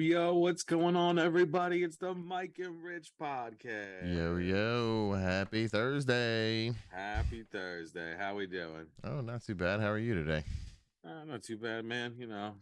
Yo, what's going on, everybody? It's the Mike and Rich podcast. Yo, happy Thursday. Happy Thursday. How we doing? Oh, not too bad. How are you today? Not too bad, man.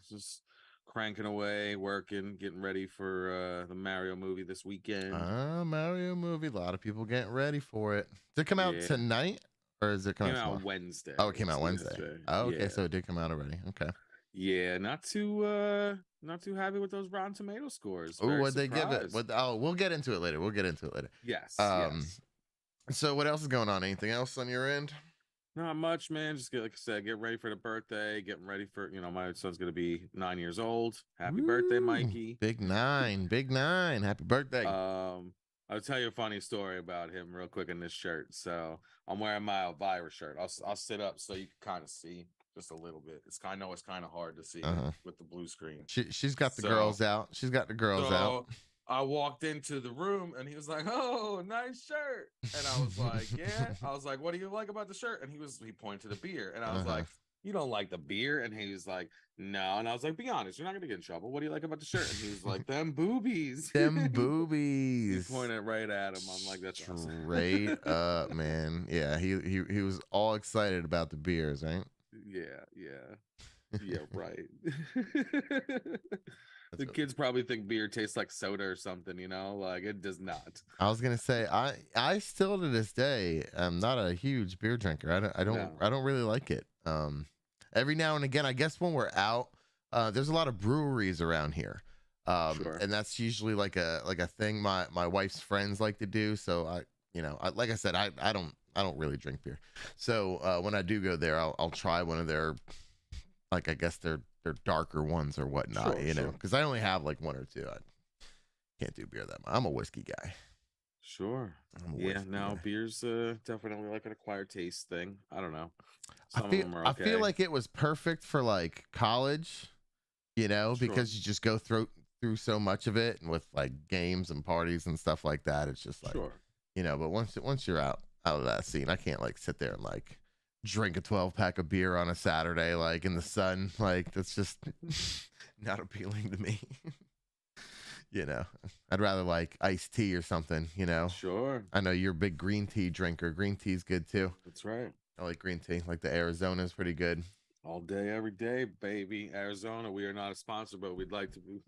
Just cranking away, working, getting ready for the Mario movie this weekend. Mario movie. A lot of people getting ready for it. Did it come out Yeah. tonight or is it coming Came out out tomorrow? Wednesday. Oh, it came out It's Wednesday. yesterday. Oh, okay. Yeah. So it did come out already. Okay. Yeah, not too happy with those Rotten Tomato scores. Oh, Very what'd they give it? surprised. We'll get into it later. Yes. So what else is going on? Anything else on your end? Not much, man. Just like I said, get ready for the birthday. Getting ready for, my son's gonna be 9 years old. Happy birthday, Mikey. Big nine. Happy birthday. I'll tell you a funny story about him real quick in this shirt. So I'm wearing my Elvira shirt. I'll sit up so you can kind of see just a little bit. I know it's kind of hard to see with the blue screen. She's got the girls out. She's got the girls out. I walked into the room and he was like, "Oh, nice shirt." And I was like, "Yeah." I was like, "What do you like about the shirt?" And he pointed to the beer. And I was like, "You don't like the beer?" And he was like, "No." And I was like, "Be honest, you're not gonna get in trouble. What do you like about the shirt?" And he was like, "Them boobies." Them boobies. He pointed right at him. I'm like, "That's straight up, man." Yeah, he was all excited about the beers, right? Yeah, right. The kids probably think beer tastes like soda or something, like it does not. I was gonna say I still to this day am not a huge beer drinker. I don't really like it. Every now and again, I guess when we're out, there's a lot of breweries around here. Sure. And that's usually like a thing my wife's friends like to do. So like I said, I don't really drink beer. So when I do go there, I'll try one of their, like, I guess they're darker ones or whatnot, because I only have like one or two. I can't do beer that much. I'm a whiskey guy. Sure. Beer's definitely like an acquired taste thing. I don't know. Some of them are okay. I feel like it was perfect for like college, because you just go through so much of it, and with like games and parties and stuff like that, it's just like, but once you're out of that scene, I can't like sit there and like drink a 12-pack of beer on a Saturday, like in the sun. Like, that's just not appealing to me. I'd rather like iced tea or something, Sure. I know you're a big green tea drinker. Green tea's good too. That's right. I like green tea. Like the Arizona is pretty good. All day, every day, baby. Arizona, we are not a sponsor, but we'd like to be.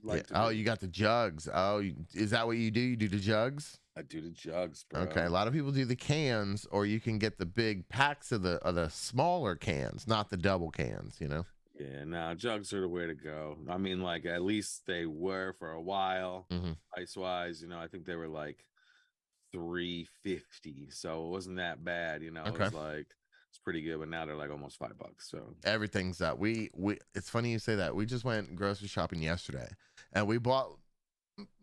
You got the jugs. Oh, is that what you do? You do the jugs? I do the jugs, bro. Okay, a lot of people do the cans, or you can get the big packs of the smaller cans, not the double cans, Yeah, jugs are the way to go. I mean, like, at least they were for a while. Price-wise, I think they were like $3.50, so it wasn't that bad. It was like, it's pretty good, but now they're like almost $5. So everything's up. We it's funny you say that. We just went grocery shopping yesterday, and we bought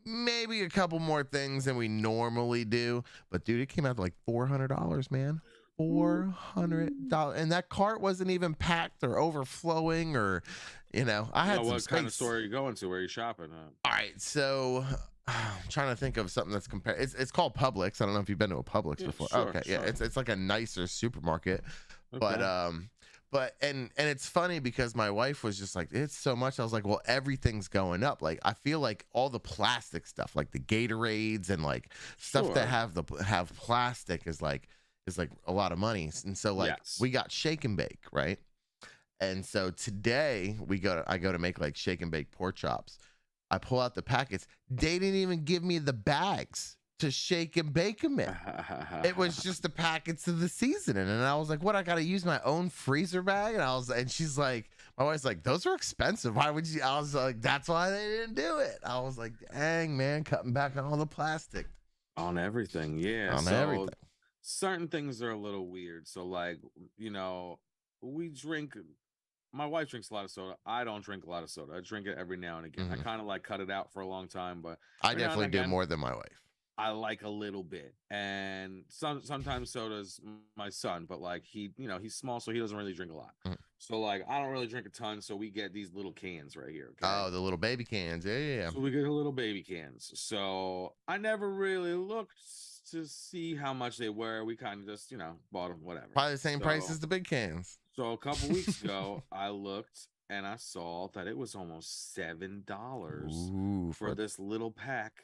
maybe a couple more things than we normally do. But dude, it came out to like $400, man. $400, and that cart wasn't even packed or overflowing, or I had some what space. kind of store are you going to? Where are you shopping at? All right, so I'm trying to think of something that's compared. It's called Publix. I don't know if you've been to a Publix before. Sure, okay, sure. Yeah, it's like a nicer supermarket. Okay. But it's funny because my wife was just like, it's so much. I was like, well, everything's going up. Like, I feel like all the plastic stuff, like the Gatorades and like stuff that have plastic is like a lot of money. And so like we got shake and bake, right? And so today I go to make like shake and bake pork chops. I pull out the packets. They didn't even give me the bags to shake and bake them in. It was just the packets of the seasoning. And I was like, what? I got to use my own freezer bag? And she's like, my wife's like, those are expensive. Why would you? I was like, that's why they didn't do it. I was like, dang, man, cutting back on all the plastic. On everything. Yeah. Everything. Certain things are a little weird. So like, we drink. My wife drinks a lot of soda. I don't drink a lot of soda. I drink it every now and again. I kind of like cut it out for a long time, but I definitely do more than my wife. I like a little bit, and sometimes soda's my son, but like he's small, so he doesn't really drink a lot. So like I don't really drink a ton, so we get these little cans right here. Okay? Oh, the little baby cans, yeah. So we get little baby cans. So I never really looked to see how much they were. We kind of just bought them, whatever. Probably the same price as the big cans. So a couple weeks ago, I looked and I saw that it was almost $7 Ooh, for this little pack.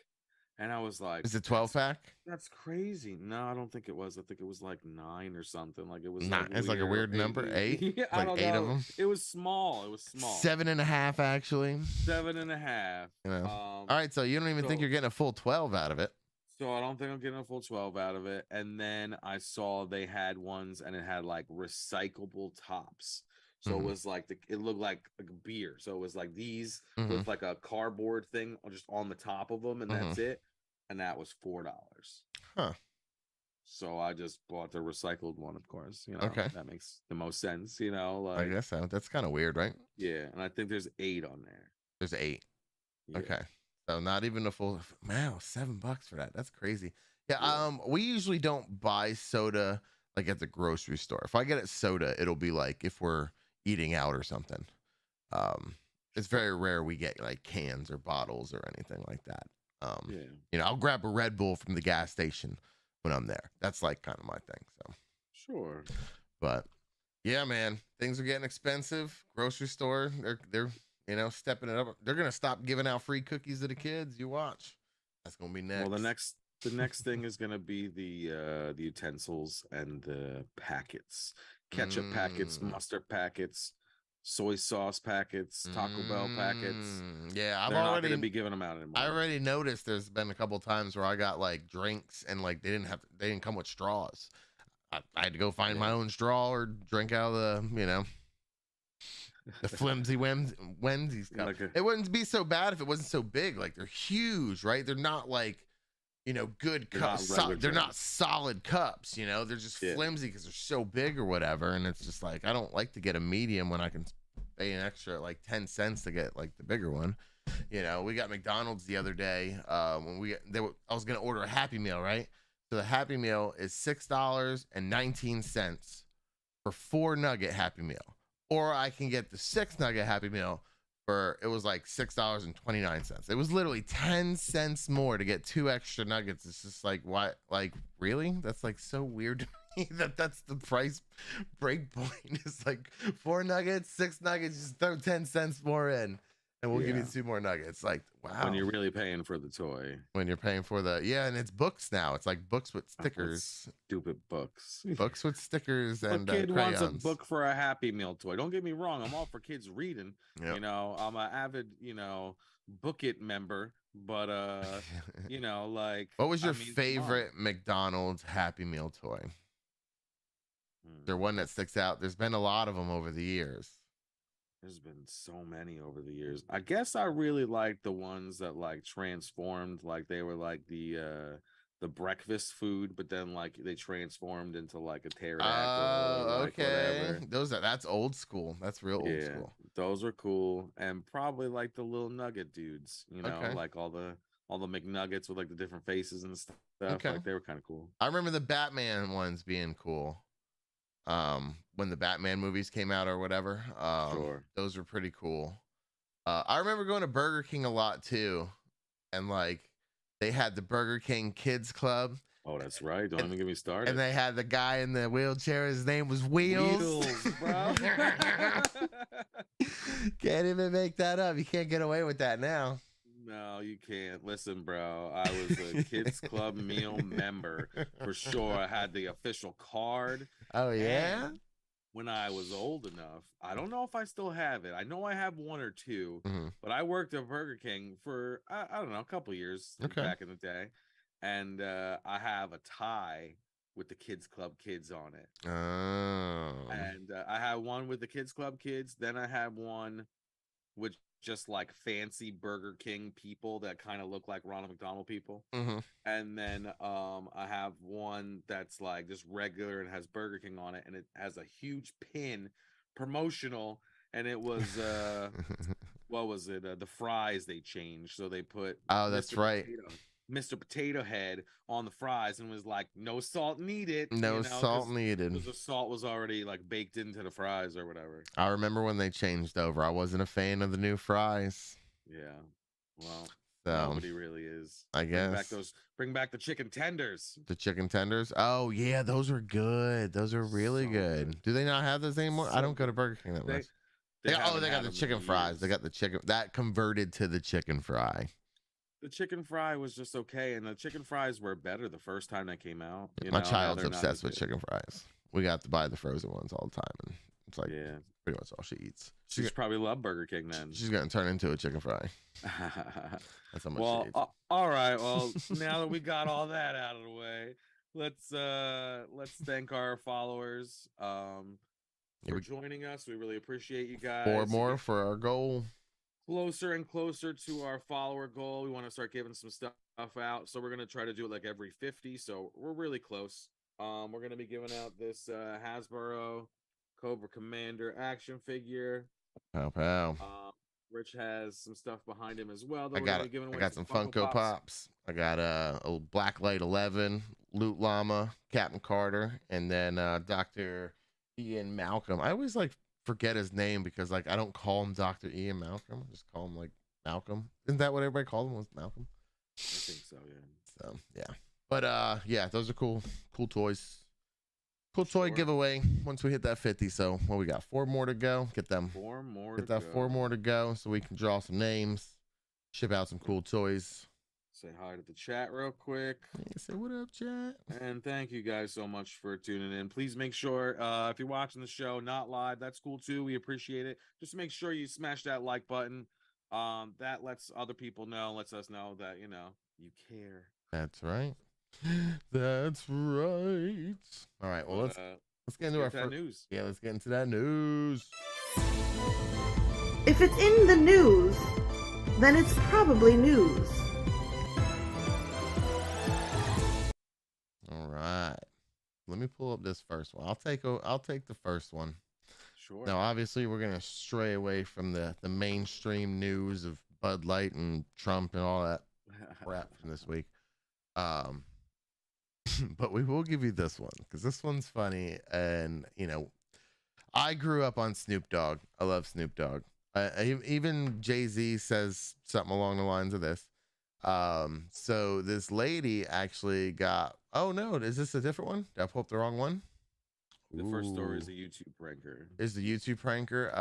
And I was like, is it 12 pack? that's crazy. No, I don't think it was. I think it was like 9 or something. Like it was like Not, it's like a weird or weird number. 8. 8? Yeah, I Like don't 8 of know. them? It was small. It was small. 7.5 actually. 7.5. You know. All right, so you don't even think you're getting a full 12 out of it. So I don't think I'm getting a full 12 out of it. And then I saw they had ones and it had like recyclable tops. So it was like it looked like a beer. So it was like these with like a cardboard thing just on the top of them, and that's it. And that was $4. Huh. So I just bought the recycled one, of course. You know, okay, that makes the most sense. You know, like I guess so. That's kind of weird, right? yeah. And I think there's 8 on there. There's 8. Yeah. Okay. So not even a full. Wow, $7 for that. That's crazy. Yeah. We usually don't buy soda like at the grocery store. If I get a soda, it'll be like if we're eating out or something. It's very rare we get like cans or bottles or anything like that. You know, I'll grab a Red Bull from the gas station when I'm there. That's like kind of my thing. So sure. But yeah, man, things are getting expensive. Grocery store, they're you know, stepping it up. They're gonna stop giving out free cookies to the kids. You watch. That's gonna be next. Well, the next thing is gonna be the utensils and the packets, ketchup packets, mustard packets, soy sauce packets, Taco Bell packets. Yeah, They're not gonna be giving them out anymore. I already noticed there's been a couple times where I got like drinks and like they didn't come with straws. I had to go find my own straw or drink out of the, you know, the flimsy Wendy's cup. It wouldn't be so bad if it wasn't so big. Like they're huge, right? They're not like, you know, good cups. They're not solid cups, you know. They're just flimsy because they're so big or whatever. And it's just like I don't like to get a medium when I can pay an extra like 10 cents to get like the bigger one. You know, we got McDonald's the other day. When I was gonna order a Happy Meal, right? So the Happy Meal is $6.19 for 4 nugget Happy Meal. Or I can get the 6 nugget Happy Meal for, it was like $6.29. It was literally 10 cents more to get 2 extra nuggets. It's just like, why? Like, really? That's like so weird to me that's the price break point. It's like 4 nuggets, 6 nuggets, just throw 10 cents more in. And we'll give you 2 more nuggets. Like, wow. When you're really paying for the toy. When you're paying for the, and it's books now. It's like books with stickers. Stupid books. Books with stickers and a kid crayons. wants a book for a Happy Meal toy. Don't get me wrong. I'm all for kids reading. You know, I'm an avid, you know, Book It member. But, you know, like. What was your favorite McDonald's Happy Meal toy? Is there one that sticks out? There's been a lot of them over the years. There's been so many over the years. I guess I really like the ones that like transformed, like they were like the breakfast food, but then like they transformed into like a pterodactyl. Okay. That's old school. That's real old school. Those are cool, and probably like the little nugget dudes. You know, like all the McNuggets with like the different faces and stuff. Like they were kind of cool. I remember the Batman ones being cool. When the Batman movies came out or whatever. Those were pretty cool. I remember going to Burger King a lot too, and like they had the Burger King Kids Club. Oh, that's right. Don't even get me started. And they had the guy in the wheelchair. His name was Wheels. Bro. Can't even make that up. You can't get away with that now. No, you can't. Listen, bro, I was a Kids Club meal member for sure. I had the official card. Oh, yeah? And when I was old enough, I don't know if I still have it. I know I have 1 or 2, but I worked at Burger King for, I don't know, a couple years back in the day. And I have a tie with the Kids Club kids on it. Oh. And I had one with the Kids Club kids. Then I had one with just like fancy Burger King people that kind of look like Ronald McDonald people. And then I have one that's like just regular and has Burger King on it, and it has a huge pin promotional, and it was what was it, the fries they changed, so they put that's right, Mr. Potato Head on the fries, and was like, no salt needed. Salt needed. The salt was already like baked into the fries or whatever. I remember when they changed over. I wasn't a fan of the new fries. Yeah. Well, so, nobody really is. I guess. Bring back the chicken tenders. The chicken tenders? Oh, yeah, those were good. Those are really good. Do they not have those anymore? I don't go to Burger King that much. They they got the chicken fries. They got the chicken that converted to the chicken fry. The chicken fry was just okay, and the chicken fries were better the first time they came out. My child's obsessed with chicken fries. We got to buy the frozen ones all the time, and it's like pretty much all she eats. She's probably love Burger King then. She's gonna turn into a chicken fry. That's how much she eats. All right. Well, now that we got all that out of the way, let's thank our followers for joining us. We really appreciate you guys. 4 more for our goal. Closer and closer to our follower goal. We want to start giving some stuff out, so we're gonna try to do it like every 50. So we're really close. We're gonna be giving out this Hasbro Cobra Commander action figure. Pow. Rich has some stuff behind him as well. I got some Funko Pops. I got a Blacklight 11, Loot Llama, Captain Carter, and then Dr. Ian Malcolm. I always forget his name because I don't call him Dr. Ian Malcolm. I just call him Malcolm. Isn't that what everybody called him, was Malcolm? I think so, yeah. So yeah. But yeah, those are cool toys. Cool toy giveaway once we hit that 50. So what we got? 4 more to go. Get them. 4 more. Get that 4 more to go so we can draw some names, ship out some cool toys. Say hi to the chat real quick. Yeah, say what up, chat. And thank you guys so much for tuning in. Please make sure if you're watching the show not live, that's cool too. We appreciate it. Just make sure you smash that like button. That lets other people know, lets us know that you care. That's right. That's right. All right. Well, let's get into our first news. Yeah, let's get into that news. If it's in the news, then it's probably news. All right. Let me pull up this first one. I'll take the first one. Sure. Now, obviously, we're gonna stray away from the mainstream news of Bud Light and Trump and all that crap from this week. But we will give you this one because this one's funny, and I grew up on Snoop Dogg. I love Snoop Dogg. Even Jay-Z says something along the lines of this. So this lady actually got. Oh no, is this a different one? Did I pull up the wrong one? The first story is a YouTube pranker. Is the YouTube pranker?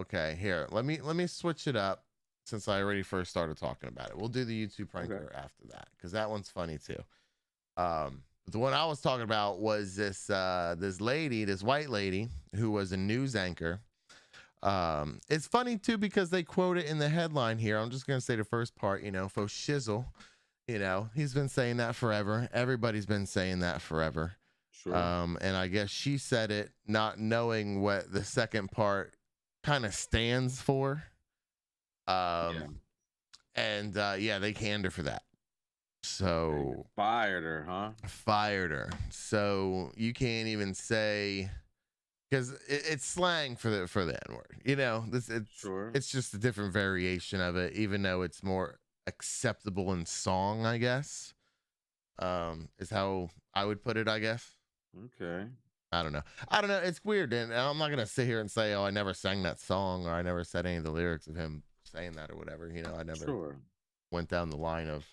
Okay. Here, let me switch it up since I already first started talking about it. We'll do the YouTube pranker after that because that one's funny too. But the one I was talking about was this lady, this white lady who was a news anchor. It's funny too because they quote it in the headline here. I'm just gonna say the first part. For shizzle, he's been saying that forever. Everybody's been saying that forever. Sure. And I guess she said it not knowing what the second part kind of stands for. And they canned her for that. So fired her, huh? Fired her. So you can't even say because it's slang for the N-word. It's just a different variation of it, even though it's more acceptable in song, I guess. Is how I would put it, I guess. Okay. I don't know. It's weird, and I'm not gonna sit here and say, "Oh, I never sang that song," or "I never said any of the lyrics of him saying that," or whatever. I never went down the line of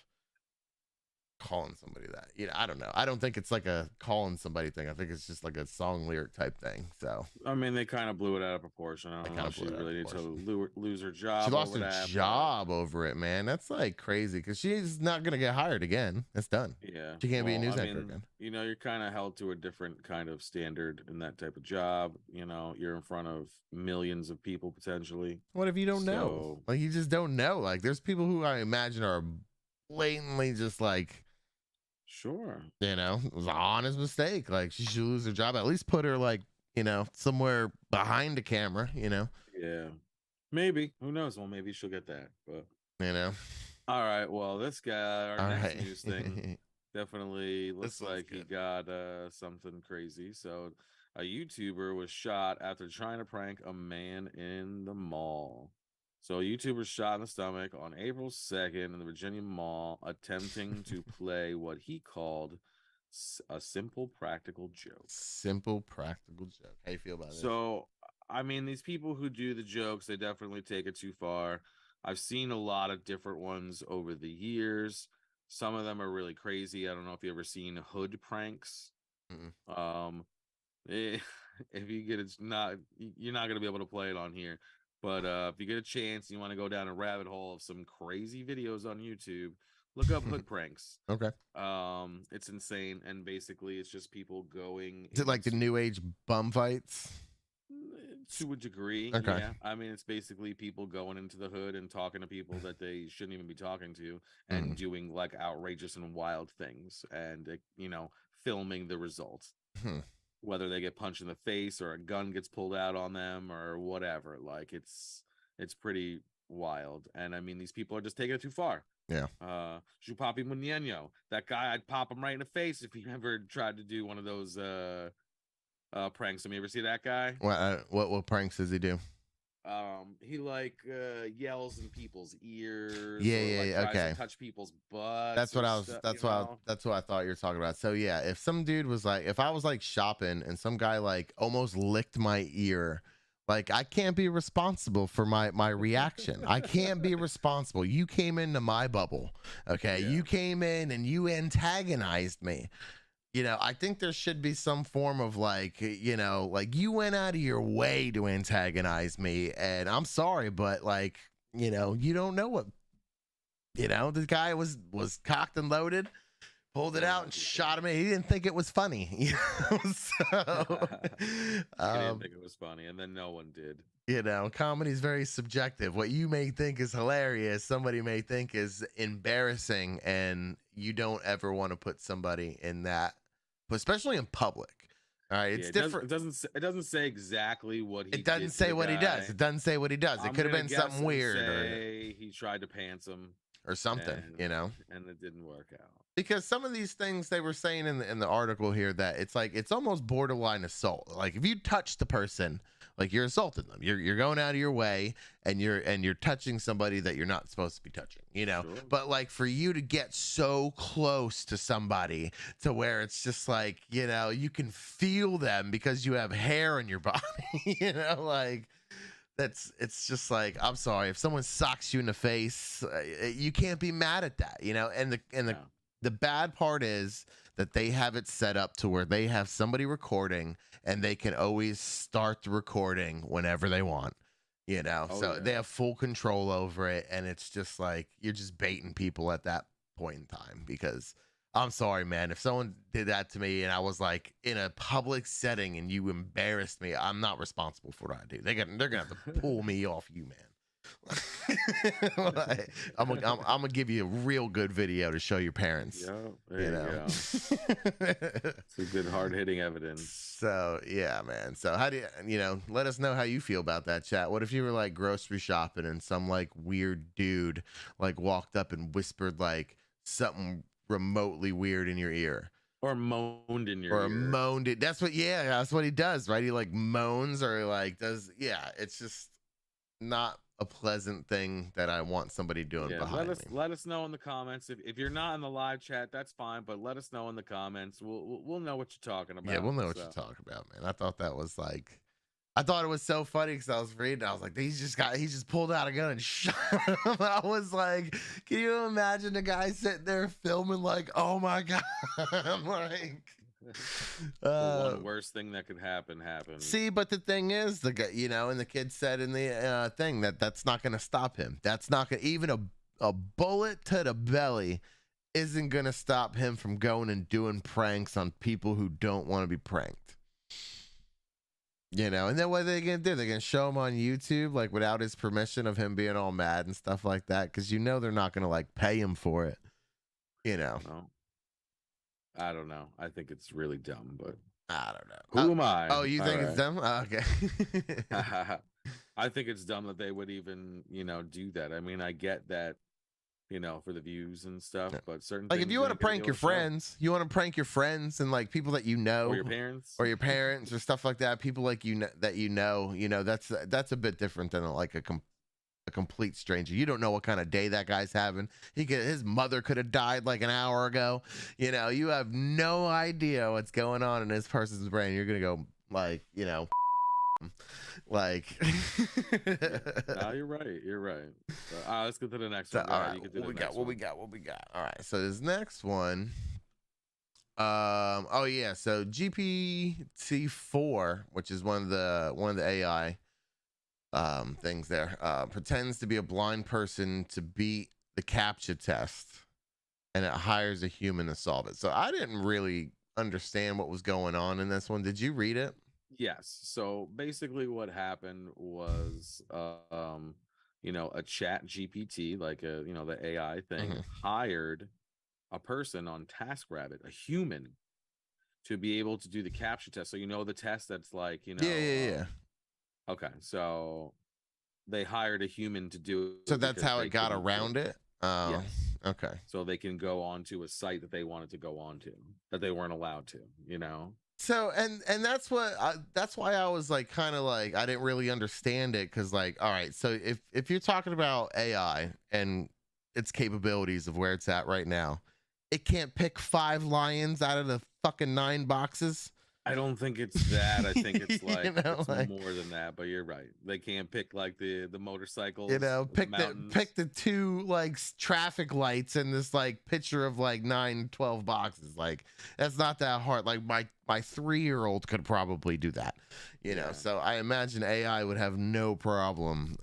calling somebody that. I don't know. I don't think it's like a calling somebody thing. I think it's just like a song lyric type thing. So I mean, they kind of blew it out of proportion. I don't know. She really needs to lose her job. She lost her job over it, man. That's crazy because she's not gonna get hired again. It's done. Yeah, she can't be a news anchor again. You're kind of held to a different kind of standard in that type of job. You're in front of millions of people potentially. What if you don't know? You just don't know. There's people who I imagine are blatantly just sure, it was an honest mistake. She should lose her job. At least put her somewhere behind the camera. Yeah, maybe. Who knows? Well, maybe she'll get that. But all right. Well, this guy, our next news thing, definitely looks like he got something crazy. So, a YouTuber was shot after trying to prank a man in the mall. So a YouTuber shot in the stomach on April 2nd in the Virginia Mall, attempting to play what he called a simple practical joke. Simple practical joke. How you feel about it? So, I mean, these people who do the jokes, they definitely take it too far. I've seen a lot of different ones over the years. Some of them are really crazy. I don't know if you ever seen hood pranks. if you get it's not you're not gonna be able to play it on here. But if you get a chance, you want to go down a rabbit hole of some crazy videos on YouTube. Look up hood pranks. Okay. It's insane, and basically, it's just people going. Is it like the new age bum fights? To a degree, okay. Yeah. I mean, it's basically people going into the hood and talking to people that they shouldn't even be talking to, and doing like outrageous and wild things, and filming the results. Whether they get punched in the face or a gun gets pulled out on them or whatever. Like it's pretty wild. And I mean, these people are just taking it too far. Yeah. Chupapi Muñeño, that guy, I'd pop him right in the face if he ever tried to do one of those pranks. Have you ever see that guy? What pranks does he do? He like yells in people's ears. Yeah, tries okay. to touch people's butts. That's what I thought you were talking about. So yeah, if some dude was like, if I was like shopping and some guy like almost licked my ear, like I can't be responsible for my reaction. I can't be responsible. You came into my bubble, okay? Yeah. You came in and you antagonized me. I think there should be some form of like you went out of your way to antagonize me, and I'm sorry, but like, you don't know what, the guy was cocked and loaded, pulled it out and shot him. He didn't think it was funny, so I didn't think it was funny, and then no one did. Comedy is very subjective. What you may think is hilarious, somebody may think is embarrassing, and you don't ever want to put somebody in that, especially in public. All right, it's different. It doesn't say exactly what he. It doesn't say what he does. It doesn't say what he does. It could have been something weird. Say he tried to pants him or something, and it didn't work out. Because some of these things they were saying in the article here that it's almost borderline assault. Like if you touch the person, like you're assaulting them. You're going out of your way and you're touching somebody that you're not supposed to be touching, Sure. But like for you to get so close to somebody to where it's just like, you can feel them because you have hair on your body, like it's just like, I'm sorry, if someone socks you in the face, you can't be mad at that, and the bad part is that they have it set up to where they have somebody recording and they can always start the recording whenever they want, They have full control over it. And it's just like, you're just baiting people at that point in time, because I'm sorry, man, if someone did that to me and I was like in a public setting and you embarrassed me, I'm not responsible for what I do. They're gonna have to pull me off you, man. I'm gonna give you a real good video to show your parents. Yeah, there you go. It's a good hard-hitting evidence. So yeah, man. So how do you let us know how you feel about that, chat. What if you were like grocery shopping and some like weird dude like walked up and whispered like something remotely weird in your ear? Or moaned in your ear. Moaned it. That's what he does, right? He like moans or like does. Yeah, it's just not a pleasant thing that I want somebody doing behind me. Let us know in the comments. If you're not in the live chat, that's fine, but let us know in the comments. We'll know what you're talking about. Yeah, we'll know what you're talking about, man. I thought that was like, I thought it was so funny because I was reading. I was like, he just pulled out a gun and shot him. I was like, can you imagine the guy sitting there filming like, oh my God. I'm like, the one worst thing that could happen happened. See, but the thing is, the guy, and the kid said in the thing that's not going to stop him. That's not going to, even a bullet to the belly isn't going to stop him from going and doing pranks on people who don't want to be pranked. And then what are they going to do? They're going to show him on YouTube, like without his permission of him being all mad and stuff like that. Cause they're not going to like pay him for it. No. I don't know. I think it's really dumb, but I don't know. Who am I? Oh, you think it's dumb? Oh, okay. I think it's dumb that they would even, do that. I mean, I get that, for the views and stuff, but certain like if you want to prank your friends, and like people that or your parents or stuff like that, people like that's a bit different than like a complete stranger. You don't know what kind of day that guy's having. His mother could have died like an hour ago. You have no idea what's going on in this person's brain. You're gonna go like, like. No, you're right. Let's go to the next one. All right, what we got? All right, so this next one Oh yeah. So GPT-4, which is one of the AI things there, pretends to be a blind person to beat the CAPTCHA test, and it hires a human to solve it. So I didn't really understand what was going on in this one. Did you read it? Yes. So basically what happened was a chat GPT, like the AI thing, hired a person on TaskRabbit, a human, to be able to do the CAPTCHA test. So the test that's like, Yeah. Okay, so they hired a human to do it. So that's how it got around it? Yes. Okay. So they can go onto a site that they wanted to go onto that they weren't allowed to, So and that's why I was like kind of like I didn't really understand it, because like, all right, so if you're talking about AI and its capabilities of where it's at right now, it can't pick 5 lions out of the fucking 9 boxes. I don't think it's that. I think it's like it's more than that. But you're right. They can't pick like the motorcycles. Pick the 2 like traffic lights and this like picture of like 9, 12 boxes. Like that's not that hard. Like my 3-year-old could probably do that. You know. So I imagine AI would have no problem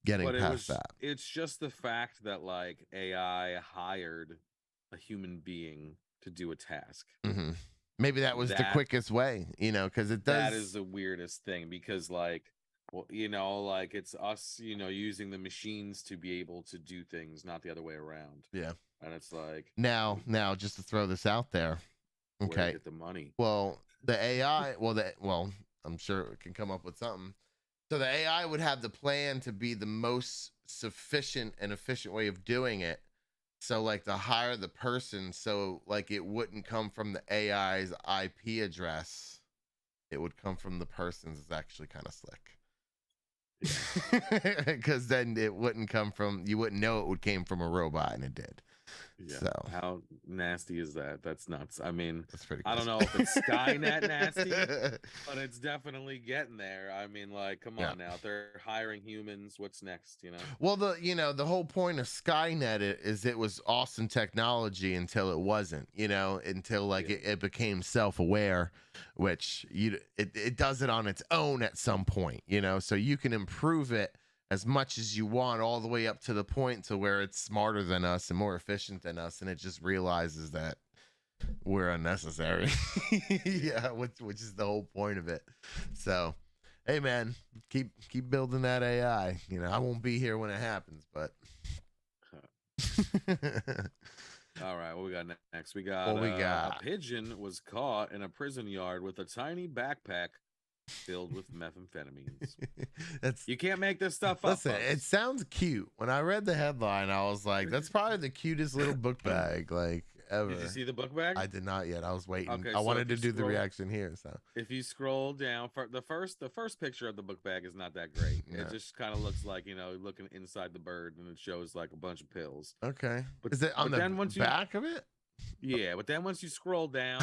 getting past that. It's just the fact that like AI hired a human being to do a task. Maybe that was the quickest way, because it does. That is the weirdest thing, because like, well, like it's us, using the machines to be able to do things, not the other way around. Yeah. And it's like now, just to throw this out there. Okay. Where to get the money? Well, the AI, I'm sure it can come up with something. So the AI would have the plan to be the most sufficient and efficient way of doing it. So like to hire the person, so like it wouldn't come from the AI's IP address, it would come from the person's. Is actually kind of slick, because then it wouldn't come from, you wouldn't know it would came from a robot, and it did. Yeah. So how nasty is that? That's nuts. I mean, that's pretty. I don't know if it's Skynet nasty, but it's definitely getting there. I mean, like, come on now. They're hiring humans. What's next? Well, the whole point of Skynet is it was awesome technology until it wasn't. Until like it became self-aware, which it does it on its own at some point. So you can improve it as much as you want, all the way up to the point to where it's smarter than us and more efficient than us, and it just realizes that we're unnecessary. Yeah, which is the whole point of it. So, hey man, keep building that AI. I won't be here when it happens, but all right, what we got next? We got a pigeon was caught in a prison yard with a tiny backpack filled with methamphetamines. You can't make this stuff up. Listen, it sounds cute. When I read the headline, I was like, that's probably the cutest little book bag like ever. Did you see the book bag? I did not yet. I was waiting. Okay, I wanted to do the reaction here. So if you scroll down, for the first picture of the book bag is not that great. It just kind of looks like looking inside the bird, and it shows like a bunch of pills. Okay, but is it on the back of it? Yeah, but then once you scroll down,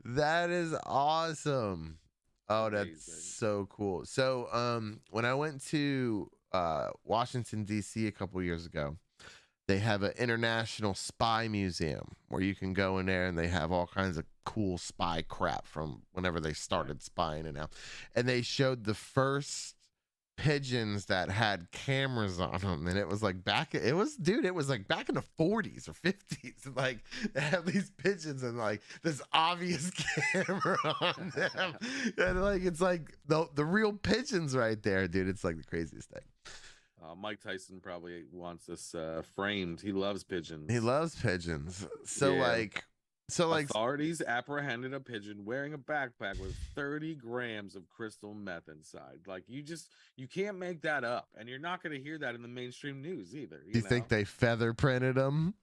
that is awesome. Oh, that's so cool. So, when I went to Washington D.C. a couple years ago, they have an international spy museum where you can go in there, and they have all kinds of cool spy crap from whenever they started spying and now. And they showed the first pigeons that had cameras on them, and it was like back in the 40s or 50s, and like they have these pigeons and like this obvious camera on them, and like it's like the real pigeons right there, dude. It's like the craziest thing. Mike Tyson probably wants this framed. He loves pigeons. So authorities apprehended a pigeon wearing a backpack with 30 grams of crystal meth inside. Like you can't make that up, and you're not going to hear that in the mainstream news either. You think they feather printed them?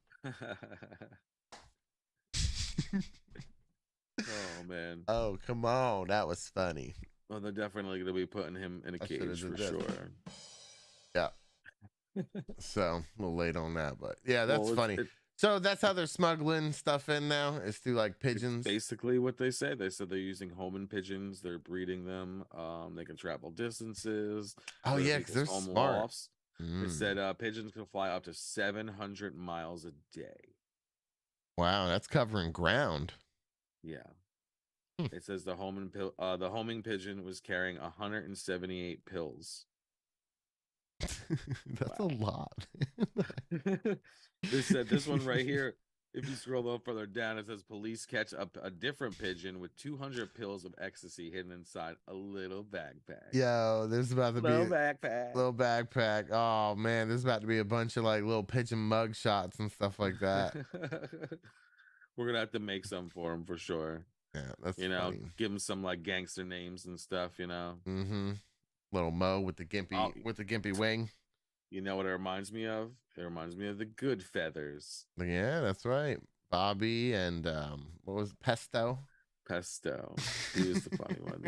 Oh man! Oh come on, that was funny. Well, they're definitely going to be putting him in a cage for sure. Yeah. So a little late on that, but yeah, that's funny. So that's how they're smuggling stuff in now, is through like pigeons. It's basically what they say. They said they're using homing pigeons. They're breeding them. They can travel distances. Oh yeah, because they're smart. It said pigeons can fly up to 700 miles a day. Wow, that's covering ground. Yeah. It says the homing pigeon was carrying 178 pills. That's a lot. They said this one right here. If you scroll a little further down, it says police catch up a different pigeon with 200 pills of ecstasy hidden inside a little backpack. Yo, there's about to be little backpack. Little backpack. Oh man, there's about to be a bunch of like little pigeon mug shots and stuff like that. We're gonna have to make some for him for sure. Yeah, that's funny. Give him some like gangster names and stuff. Mm-hmm. Little Mo with the gimpy wing. You know what it reminds me of? It reminds me of the Good Feathers. Yeah, that's right. Bobby and what was Pesto? Pesto. He was the funny one.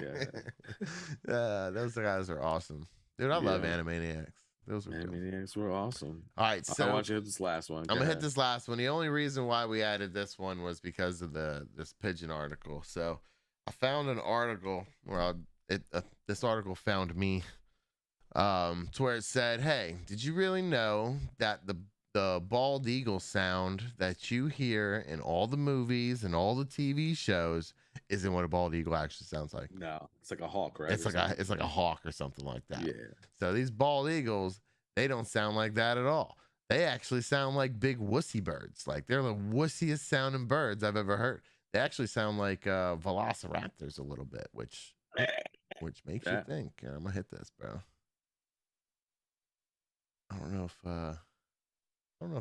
Yeah. Those guys are awesome, dude. I love Animaniacs. Those were Animaniacs were awesome. All right, so I want you to hit this last one. I'm gonna hit this last one. The only reason why we added this one was because of this pigeon article. So I found an article where this article found me. To where it said, hey, did you really know that the bald eagle sound that you hear in all the movies and all the TV shows isn't what a bald eagle actually sounds like? No, it's like a hawk, right? It's like a hawk or something like that. Yeah. So these bald eagles, they don't sound like that at all. They actually sound like big wussy birds. Like they're the wussiest sounding birds I've ever heard. They actually sound like velociraptors a little bit, which makes you think. Here, I'm gonna hit this, bro. I don't know if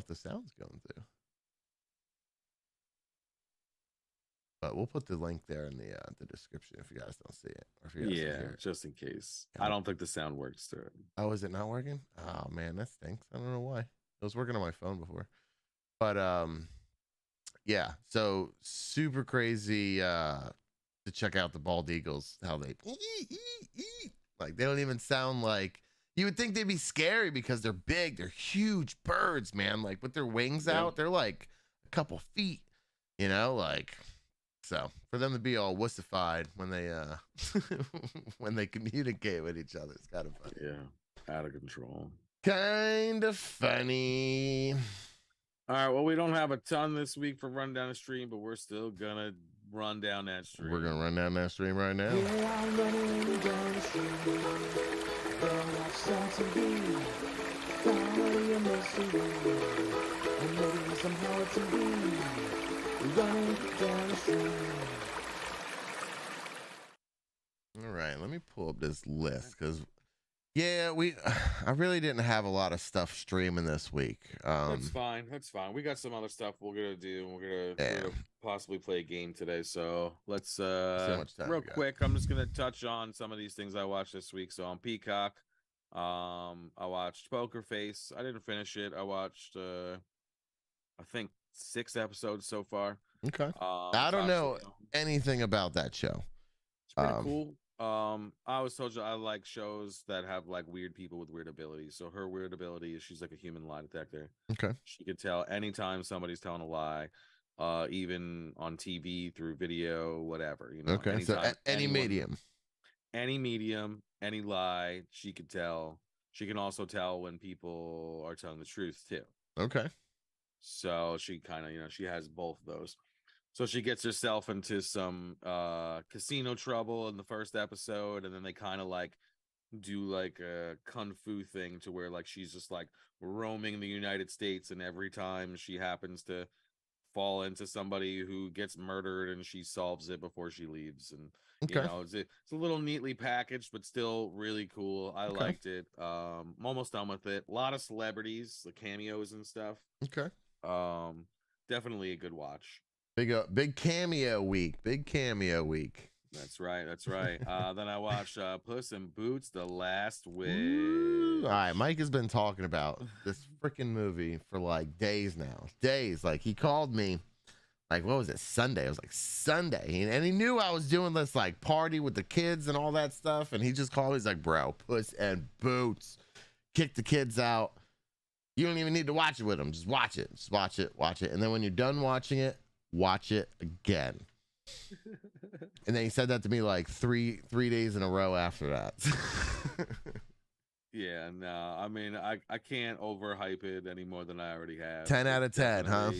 the sound's going through, but we'll put the link there in the description if you guys don't see it. Or if you guys don't hear it. Just in case. I don't think the sound works through it. Oh, is it not working? Oh man, that stinks. I don't know why. It was working on my phone before, but yeah. So super crazy to check out the bald eagles. How they like they don't even sound like. You would think they'd be scary because they're big. They're huge birds, man. Like with their wings out, they're like a couple feet, like. So for them to be all wussified when they when they communicate with each other, it's kind of funny. Yeah, out of control. Kind of funny. All right. Well, we don't have a ton this week for Run Down the Stream, but we're still gonna run down that stream. We're gonna run down that stream right now. Yeah, I'm running down the street. Gonna watch some TV. Comedy and mystery. And maybe some horror TV. Running down the street. All right, let me pull up this list because, I really didn't have a lot of stuff streaming this week. That's fine. We got some other stuff we're gonna do. We're gonna possibly play a game today. So let's real quick. I'm just gonna touch on some of these things I watched this week. So on Peacock, I watched Pokerface. I didn't finish it. I watched I think 6 episodes so far. Okay. I don't know anything about that show. It's pretty cool. I always told you I like shows that have like weird people with weird abilities. So her weird ability is she's like a human lie detector. Okay. She could tell anytime somebody's telling a lie, even on TV, through video, whatever. Okay. Anytime, so any medium, any lie, she could tell. She can also tell when people are telling the truth too. Okay. So she kind of, she has both of those. So she gets herself into some casino trouble in the first episode, and then they kind of like do like a kung fu thing to where like she's just like roaming the United States, and every time she happens to fall into somebody who gets murdered, and she solves it before she leaves. And it's a little neatly packaged, but still really cool. I liked it. I'm almost done with it. A lot of celebrities, the cameos and stuff. Okay. Definitely a good watch. Big cameo week. That's right. Then I watched Puss in Boots: The Last Wish. All right, Mike has been talking about this freaking movie for like days now. Like he called me, like what was it, Sunday? I was like Sunday, and he knew I was doing this like party with the kids and all that stuff, and he just called me. He's like, bro, Puss in Boots, kick the kids out. You don't even need to watch it with them. Just watch it. And then when you're done watching it, watch it again. And then he said that to me like three days in a row after that. Yeah, no, I mean, I can't overhype it any more than I already have. 10 out of 10, huh?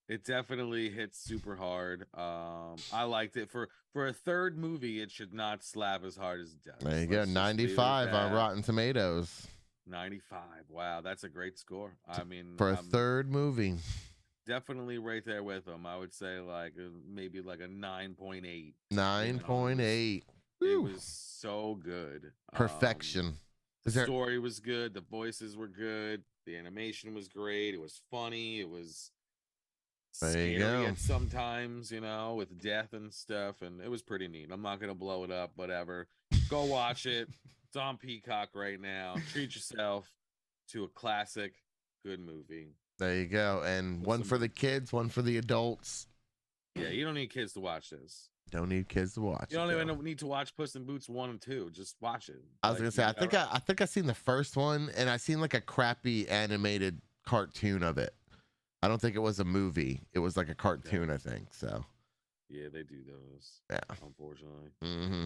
It definitely hits super hard. I liked it for a third movie. It should not slap as hard as it does. There you go, 95 on Rotten Tomatoes. 95. Wow, that's a great score. I mean, for a third movie, definitely right there with them. I would say like maybe like a 9.8. 9.8. It was so good. Perfection. The story was good. The voices were good. The animation was great. It was funny. It was scary at sometimes, you know, with death and stuff. And it was pretty neat. I'm not going to blow it up, whatever. Go watch it. It's on Peacock right now. Treat yourself to a classic, good movie. There you go. And one for the kids, one for the adults. Yeah, you don't need kids to watch this. Don't need kids to watch. You don't even need to watch Puss in Boots 1 and 2. Just watch it. I was gonna say, I think I seen the first one, and I seen like a crappy animated cartoon of it. I don't think it was a movie. It was like a cartoon, I think. So. Yeah, they do those. Yeah. Unfortunately. Mm-hmm.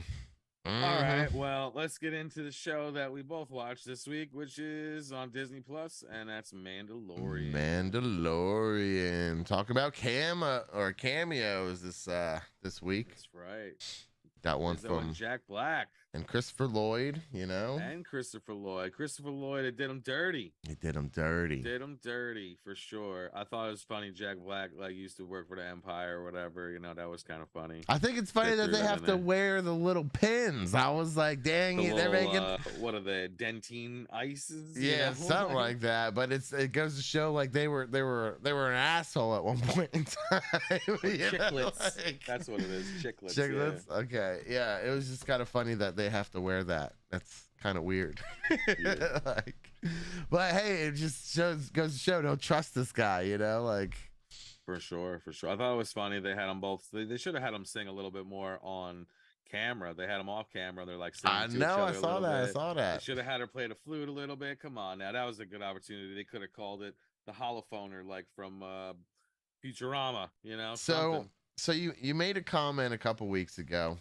All right, well, let's get into the show that we both watched this week, which is on Disney Plus, and that's Mandalorian. Mandalorian. Talk about cameos this week. That's right. Got one from Jack Black and Christopher Lloyd, you know. And Christopher Lloyd. It did him dirty. It did him dirty. Did him dirty for sure. I thought it was funny. Jack Black like used to work for the Empire or whatever. You know, that was kind of funny. I think it's funny that they have to wear the little pins. I was like, dang it, they're making what are the dentine ices? Yeah, something like that. But it goes to show like they were an asshole at one point in time. Chiclets. Like, that's what it is. Chiclets. Chiclets. Yeah. Okay. Yeah, it was just kind of funny that they have to wear that. That's kind of weird. Yeah. But hey, it just goes to show, don't trust this guy, you know, like. For sure. I thought it was funny. They had them both. They should have had them sing a little bit more on camera. They had them off camera. They're like singing to each other I saw that. They should have had her play the flute a little bit. Come on, now that was a good opportunity. They could have called it the holophoner, like from Futurama, you know. So you made a comment a couple weeks ago.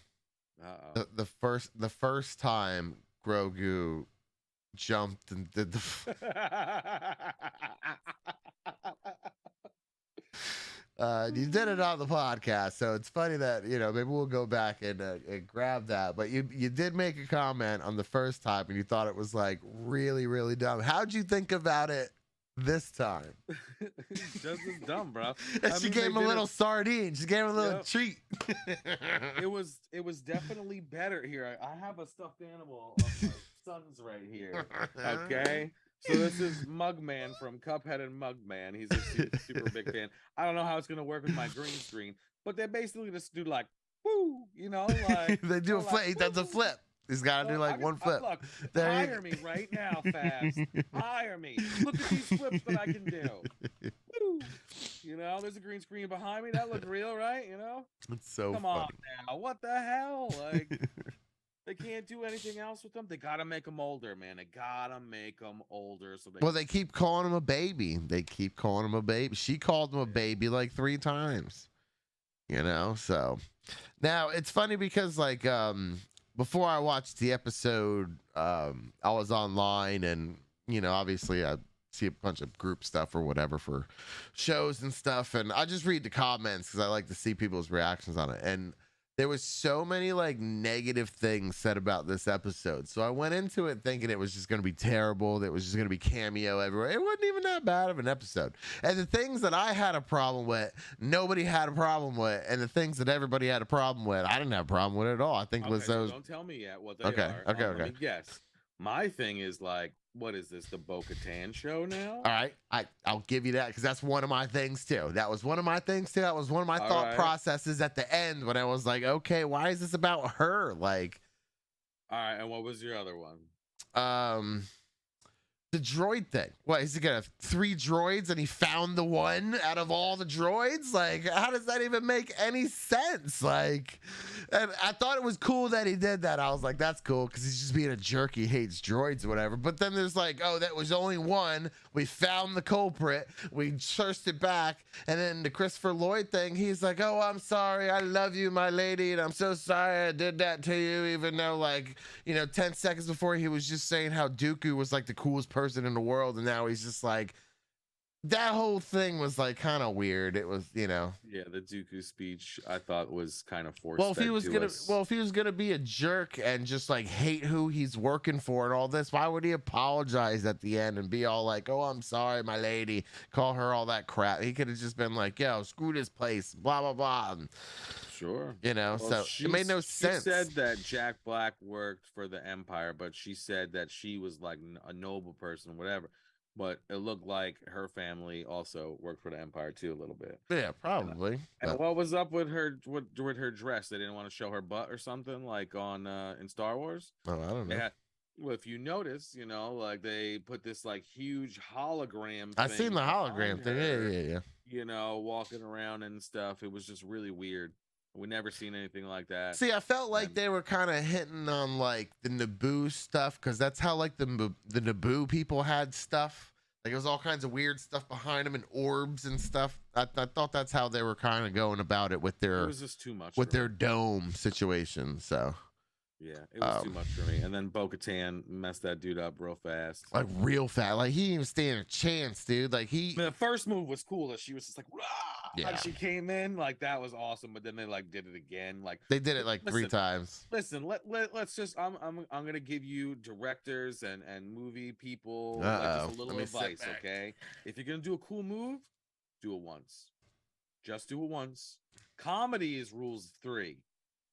The first time Grogu jumped and did the you did it on the podcast, so it's funny that, you know, maybe we'll go back and grab that. But you did make a comment on the first time, and you thought it was like really, really dumb. How'd you think about it this time? Just as dumb, bro. She gave him a little sardine. She gave him a little treat. It was definitely better. Here, I have a stuffed animal of my son's right here. Okay. So this is Mugman from Cuphead and Mugman. He's a super big fan. I don't know how it's gonna work with my green screen, but they basically just do like, woo, you know, like they do a flip. He does a flip. He's got to do like one flip. Look, hire me right now, fast. Hire me. Look at these flips that I can do. Woo. You know, there's a green screen behind me. That looked real, right? You know. It's so Come funny. on now. What the hell? Like. They can't do anything else with them. They gotta make them older, man. They gotta make them older. So they keep calling him a baby. She called him a baby like 3 times. You know, so now it's funny because like before I watched the episode, I was online and, you know, obviously I see a bunch of group stuff or whatever for shows and stuff, and I just read the comments because I like to see people's reactions on it. And there was so many like negative things said about this episode. So I went into it thinking it was just going to be terrible. That it was just going to be cameo everywhere. It wasn't even that bad of an episode. And the things that I had a problem with, nobody had a problem with. And the things that everybody had a problem with, I didn't have a problem with it at all. I think it was those. So don't tell me yet what they are. Okay. Let me guess. My thing is like, what is this, the Bo-Katan show now? All right. I'll give you that because that's one of my things too. That was one of my things too. That was one of my thought processes at the end when I was like, okay, why is this about her? Like, all right. And what was your other one? The droid thing. What, is he gonna have 3 droids and he found the one out of all the droids? Like, how does that even make any sense? Like, And I thought it was cool that he did that. I was like, that's cool because he's just being a jerk. He hates droids or whatever. But then there's like, oh, that was only one. We found the culprit. We searched it back. And then the Christopher Lloyd thing, he's like, oh, I'm sorry. I love you, my lady. And I'm so sorry I did that to you. Even though, like, 10 seconds before he was just saying how Dooku was like the coolest person in the world. And now he's just like, that whole thing was like kind of weird. It was, Yeah, the Dooku speech I thought was kind of forced. Well, if he was gonna be a jerk and just like hate who he's working for and all this, why would he apologize at the end and be all like, "Oh, I'm sorry, my lady," call her all that crap? He could have just been like, "Yo, screw this place," blah blah blah. And, sure. Well, so it made no sense. She said that Jack Black worked for the Empire, but she said that she was like a noble person, whatever. But it looked like her family also worked for the Empire too, a little bit. Yeah, probably. And what was up with her with her dress? They didn't want to show her butt or something, like on in Star Wars. Oh, I don't know. Well, if you notice, like they put this like huge hologram. I seen the hologram thing. Yeah. Walking around and stuff. It was just really weird. We never seen anything like that. See, I felt like they were kind of hitting on like the Naboo stuff because that's how like the Naboo people had stuff. Like it was all kinds of weird stuff behind them and orbs and stuff. I thought that's how they were kind of going about it with their. It was just too much with their dome situation. So. Yeah, it was too much for me. And then Bo-Katan messed that dude up real fast. Like real fast. Like he didn't even stand a chance, dude. Like the first move was cool. That she was just like, "Rah!" Yeah. Like she came in, like that was awesome. But then they like did it again. Like they did it like 3 times. Listen, let's just. I'm gonna give you directors and movie people like just a little advice, okay? If you're gonna do a cool move, do it once. Just do it once. Comedy is rules 3.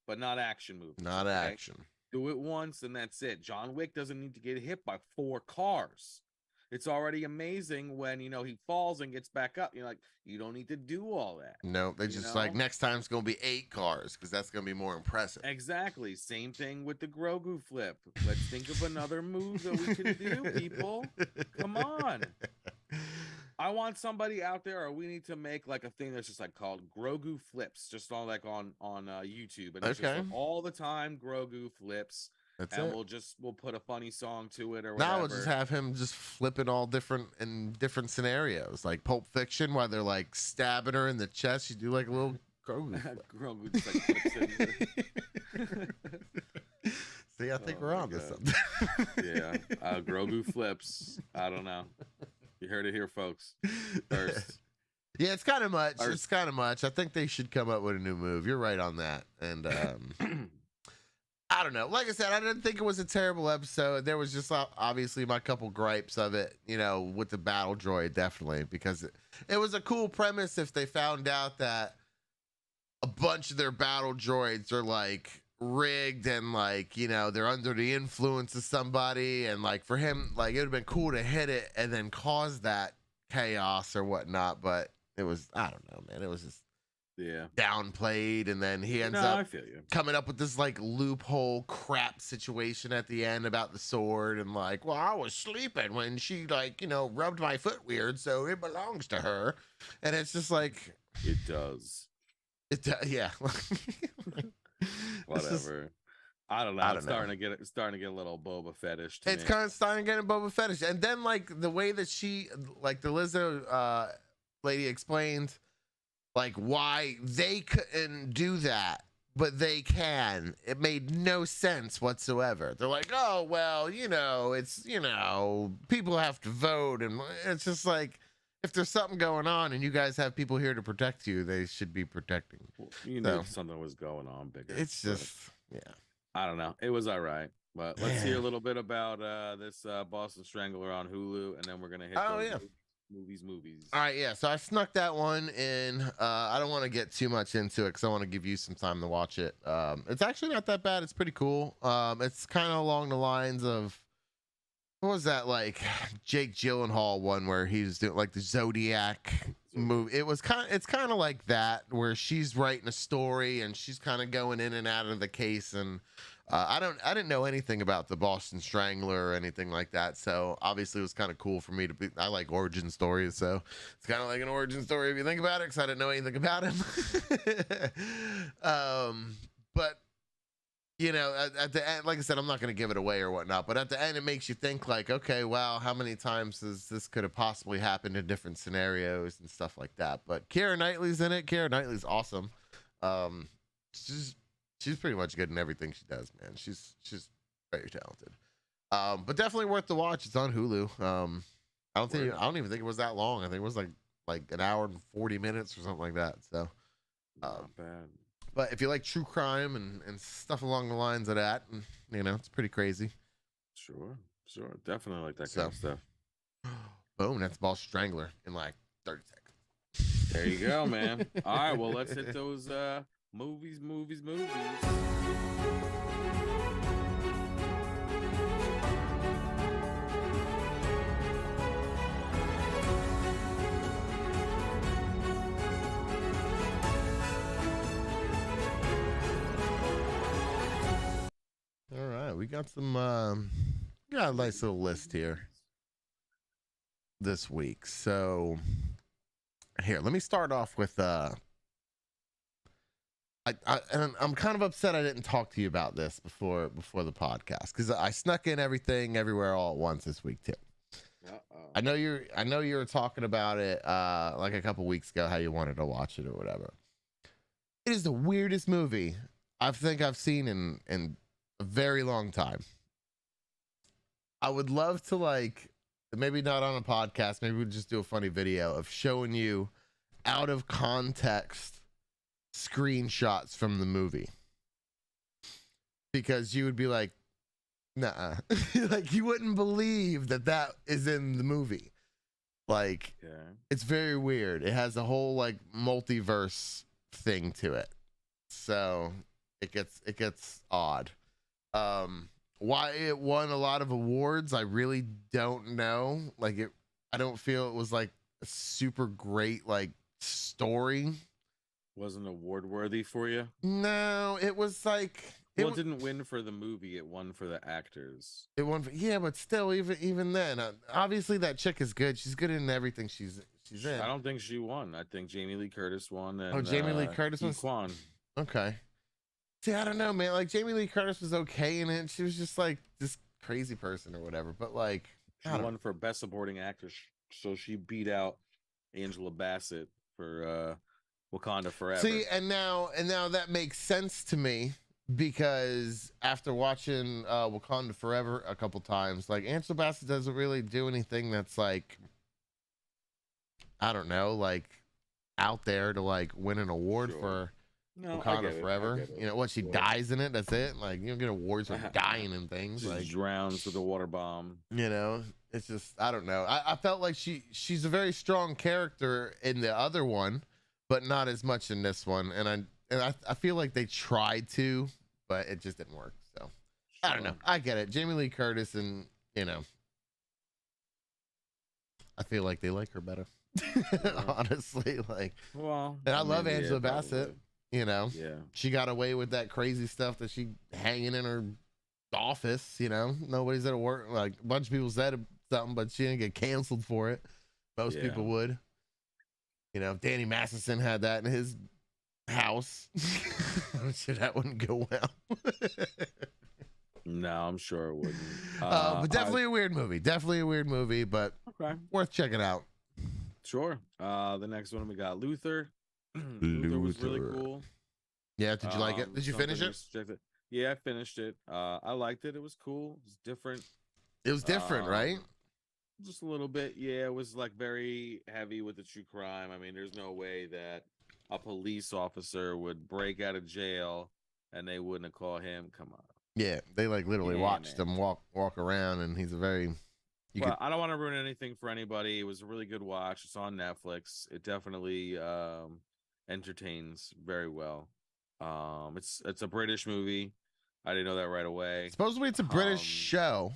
But not action movies. Not action. Do it once and that's it. John Wick doesn't need to get hit by 4 cars. It's already amazing when, he falls and gets back up. You're like, you don't need to do all that. No, they just like next time it's going to be 8 cars because that's going to be more impressive. Exactly. Same thing with the Grogu flip. Let's think of another move that we can do, people. Come on. I want somebody out there, or we need to make like a thing that's just like called Grogu flips, just all like on YouTube, and it's just like, all the time Grogu flips. That's and it. We'll put a funny song to it or whatever. Now we'll just have him just flipping all different scenarios, like Pulp Fiction, while they're like stabbing her in the chest. You do like a little Grogu. Grogu just like flips it. See, I think we're on to something. Yeah, Grogu flips. I don't know. You heard it here, folks. First. Yeah, it's kind of much. It's kind of much. I think they should come up with a new move. You're right on that. And I don't know. Like I said, I didn't think it was a terrible episode. There was just obviously my couple gripes of it, with the battle droid, definitely, because it was a cool premise if they found out that a bunch of their battle droids are like rigged and like they're under the influence of somebody, and like for him, like it would have been cool to hit it and then cause that chaos or whatnot, but it was, I don't know, man, it was just downplayed, and then he ends up coming up with this like loophole crap situation at the end about the sword, and like, well, I was sleeping when she like rubbed my foot weird, so it belongs to her, and it's just like it does, yeah. Whatever. I don't know. It's starting to get a little Boba fetish to it's me. kind of starting to get a Boba fetish. And then like the way that she, like the Lizzo lady explained like why they couldn't do that, but they can. It made no sense whatsoever. They're like, oh well, it's people have to vote, and it's just like, if there's something going on and you guys have people here to protect you, they should be protecting. Well, something was going on bigger. It's just, I don't know. It was all right. But let's hear a little bit about this Boston Strangler on Hulu, and then we're going to hit movies. All right, yeah. So I snuck that one in. I don't want to get too much into it because I want to give you some time to watch it. It's actually not that bad. It's pretty cool. It's kind of along the lines of, what was that, like Jake Gyllenhaal one where he's doing like the Zodiac movie? It's kind of like that, where she's writing a story and she's kind of going in and out of the case. And I didn't know anything about the Boston Strangler or anything like that. So obviously it was kind of cool for me I like origin stories. So it's kind of like an origin story if you think about it, because I didn't know anything about him. But you know, at the end, like I said, I'm not going to give it away or whatnot, but at the end, it makes you think like, okay, wow, how many times this could have possibly happened in different scenarios and stuff like that. But Keira Knightley's in it. Keira Knightley's awesome. She's pretty much good in everything she does, man. She's very talented. But definitely worth the watch. It's on Hulu. I don't even think it was that long. I think it was like an hour and 40 minutes or something like that. So, not bad. But if you like true crime and stuff along the lines of that, you know, it's pretty crazy. Sure. Definitely like that kind of stuff. Boom, that's ball Strangler in like 30 seconds. There you go, man. All right, well, let's hit those movies. All right, we got some got a nice little list here this week. So here, let me start off with and I'm kind of upset I didn't talk to you about this before the podcast, because I snuck in everything everywhere all at once this week too. I know you were talking about it like a couple weeks ago, how you wanted to watch it or whatever. It is the weirdest movie I think I've seen in a very long time. I would love to, like, maybe not on a podcast, maybe we'd just do a funny video of showing you out of context screenshots from the movie, because you would be like, nah. Like, you wouldn't believe that is in the movie. Like, yeah. It's very weird. It has a whole like multiverse thing to it, so it gets odd. Why it won a lot of awards, I really don't know. Like, I don't feel it was like a super great like story. Wasn't award worthy for you? No, it was like, it didn't win for the movie. It won for the actors. It won for, yeah, but still, even then, obviously that chick is good. She's good in everything she's in. I don't think she won. I think Jamie Lee Curtis won. And, Jamie Lee Curtis won. Okay. See, I don't know, man. Like, Jamie Lee Curtis was okay in it. She was just like this crazy person or whatever. But like, she won for Best Supporting Actress, so she beat out Angela Bassett for Wakanda Forever. See, and now that makes sense to me, because after watching Wakanda Forever a couple times, like, Angela Bassett doesn't really do anything that's like, I don't know, like out there to like win an award for. No, Wakanda Forever. You know what? She dies in it. That's it. Like, you don't get awards for dying and things. She like, drowns with a water bomb. You know, it's just, I don't know. I felt like she's a very strong character in the other one, but not as much in this one. And I feel like they tried to, but it just didn't work. So I don't know. I get it. Jamie Lee Curtis, and you know, I feel like they like her better. Honestly, like, well, and I love Angela Bassett. Probably. You know, yeah, she got away with that crazy stuff that she hanging in her office. You know, nobody's at work. Like, a bunch of people said something, but she didn't get canceled for it. Most people would. You know, if Danny Masterson had that in his house, I'm sure that wouldn't go well. No, I'm sure it wouldn't. But definitely a weird movie. Definitely a weird movie, but worth checking out. Sure. The next one we got Luther. Luther was really cool. Yeah, did you like it? Did you finish it? Yeah, I finished it. I liked it. It was cool. It was different. It was different, right? Just a little bit. Yeah, it was like very heavy with the true crime. I mean, there's no way that a police officer would break out of jail and they wouldn't have called him. Come on. Yeah, they like literally watched him walk around, and he's a very. I don't want to ruin anything for anybody. It was a really good watch. It's on Netflix. It definitely entertains very well. It's a British movie. I didn't know that right away. Supposedly it's a British show,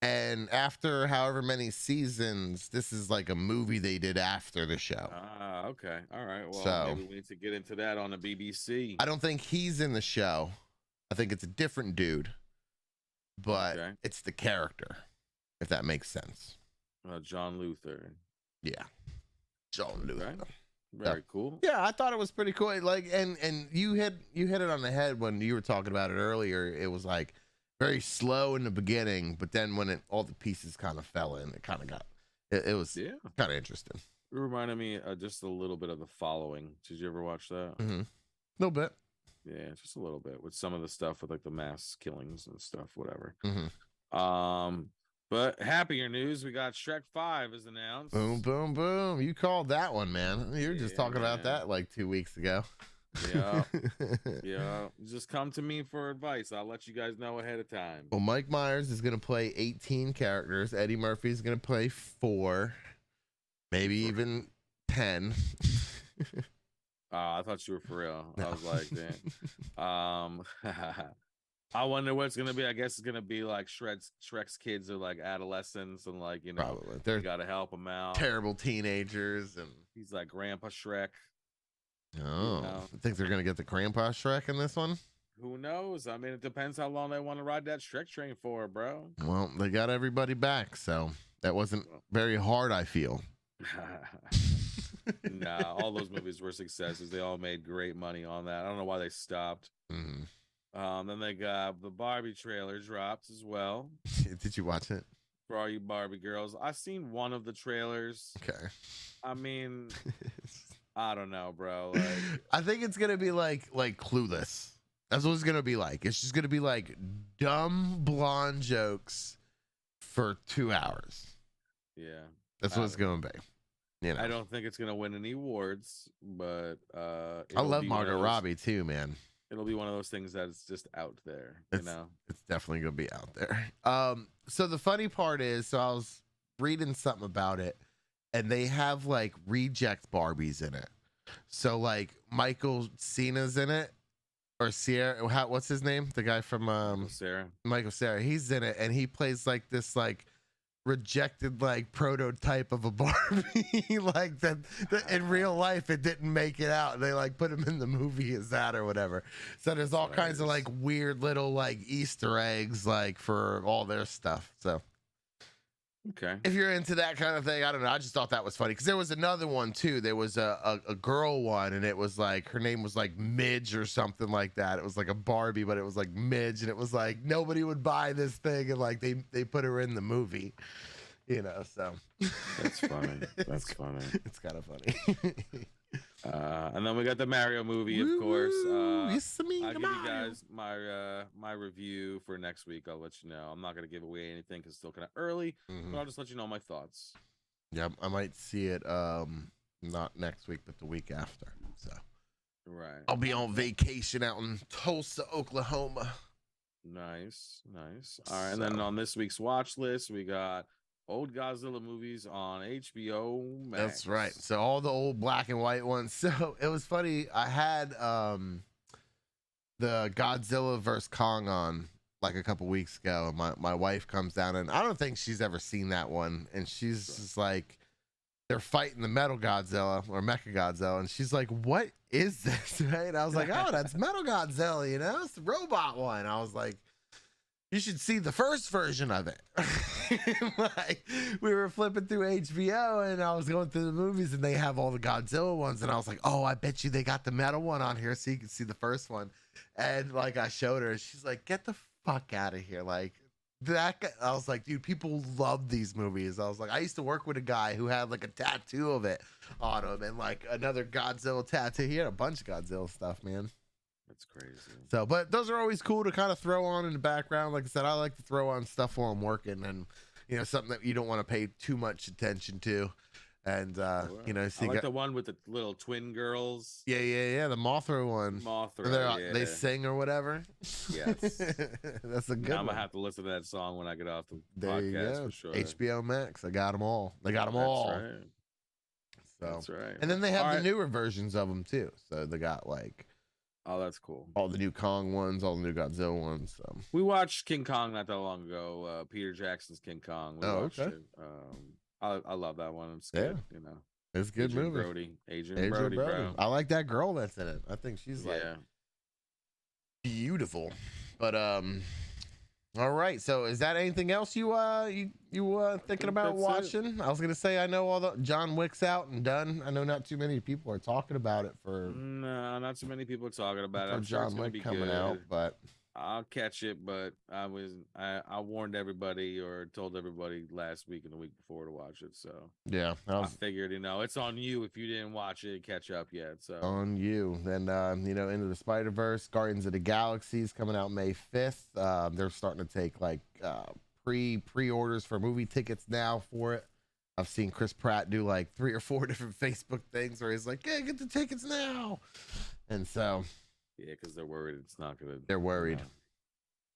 and after however many seasons, this is like a movie they did after the show. Okay, all right. Well, maybe we need to get into that on the BBC. I don't think he's in the show. I think it's a different dude, but it's the character, if that makes sense. John Luther. Yeah, John Luther. Very cool. Yeah, I thought it was pretty cool. Like, and you hit it on the head when you were talking about it earlier. It was like very slow in the beginning, but then when all the pieces kind of fell in, it kind of got it was kind of interesting. It reminded me just a little bit of The Following. Did you ever watch that? Mm-hmm. A little bit. Yeah, just a little bit with some of the stuff with like the mass killings and stuff, whatever. Mm-hmm. But happier news, we got Shrek 5 is announced. Boom, boom, boom. You called that one, man. You were just talking about that like 2 weeks ago. Yeah. Yeah. Just come to me for advice. I'll let you guys know ahead of time. Well, Mike Myers is going to play 18 characters. Eddie Murphy is going to play 4, maybe even 10. I thought you were for real. No. I was like, damn. I wonder what it's gonna be. I guess it's gonna be like Shrek's kids are like adolescents and like, you know, Probably. They're gotta help them out. Terrible teenagers, and he's like Grandpa Shrek. Oh, I think they're gonna get the Grandpa Shrek in this one. Who knows? I mean, it depends how long they want to ride that Shrek train for, bro. Well, they got everybody back, so that wasn't very hard, I feel. Nah, all those movies were successes. They all made great money on that. I don't know why they stopped. Mm-hmm. Then they got the Barbie trailer dropped as well. Did you watch it? For all you Barbie girls, I've seen one of the trailers. Okay. I mean, I don't know, bro. Like, I think it's gonna be like Clueless. That's what it's gonna be like. It's just gonna be like dumb blonde jokes for 2 hours. Yeah, that's what it's gonna be. You know. I don't think it's gonna win any awards, but I love Margot Robbie too, man. It'll be one of those things that's just out there, it's definitely gonna be out there. So the funny part is, so I was reading something about it, and they have like reject Barbies in it. So like Michael Cena's in it, or Sierra, what's his name? The guy from Michael Cera. He's in it, and he plays like this like rejected like prototype of a Barbie. Like that in real life it didn't make it out. They like put him in the movie as that or whatever. So there's all kinds of like weird little like Easter eggs like for all their stuff. So okay, if you're into that kind of thing, I don't know. I just thought that was funny because there was another one too. There was a girl one, and it was like her name was like Midge or something like that. It was like a Barbie, but it was like Midge, and it was like nobody would buy this thing, and like they put her in the movie, you know. So that's funny. That's funny. It's kind of funny. And then we got the Mario movie, of course. I'll give Mario. you guys my review for next week. I'll let you know. I'm not gonna give away anything because it's still kind of early, but I'll just let you know my thoughts. Yeah, I might see it not next week, but the week after. So I'll be on vacation out in Tulsa, Oklahoma. Nice. All right, and then on this week's watch list, we got old Godzilla movies on HBO Max. That's right. So all the old black and white ones. So it was funny. I had the Godzilla vs. Kong on like a couple weeks ago. My wife comes down, and I don't think she's ever seen that one. And she's just like, they're fighting the Metal Godzilla or Mecha Godzilla, and she's like, "What is this?" Right? And I was like, "Oh, that's Metal Godzilla. You know, it's the robot one." I was like, you should see the first version of it. Like, we were flipping through HBO, and I was going through the movies, and they have all the Godzilla ones, and I was like, "Oh, I bet you they got the metal one on here so you can see the first one." And like I showed her, and she's like, "Get the fuck out of here!" Like that guy, I was like, "Dude, people love these movies." I was like, I used to work with a guy who had like a tattoo of it on him, and like another Godzilla tattoo. He had a bunch of Godzilla stuff, man. That's crazy. So, but those are always cool to kind of throw on in the background. Like I said, I like to throw on stuff while I'm working, and you know, something that you don't want to pay too much attention to. And you know, so I like the one with the little twin girls. Yeah, the Mothra one. Mothra, they sing or whatever. Yes, that's a good one. I'm gonna have to listen to that song when I get off the there podcast. You go. For sure. HBO Max, I got them all. They got them all. That's right. So that's right. And then they have the newer versions of them too. So they got like. Oh, that's cool. All the new Kong ones, all the new Godzilla ones. So. We watched King Kong not that long ago. Peter Jackson's King Kong. We watched it. I love that one. It's good. You know, it's a good movie. Adrian Brody, bro. I like that girl that's in it. I think she's like beautiful. But All right. So is that anything else you thinking about watching? I was gonna say I know all the John Wick's out and done. I know not too many people are talking about it for. No, not too many people are talking about it. For I'm sure it's John gonna Wick be coming good. out, but I'll catch it. But I warned everybody or told everybody last week and the week before to watch it. So yeah, I figured, it's on you if you didn't watch it, catch up yet. So on you. Then Into the Spider-Verse, Guardians of the Galaxy is coming out May 5th. They're starting to take like pre-orders for movie tickets now for it. I've seen Chris Pratt do like 3 or 4 different Facebook things where he's like, "Yeah, get the tickets now," and so yeah, because they're worried it's not gonna. They're worried.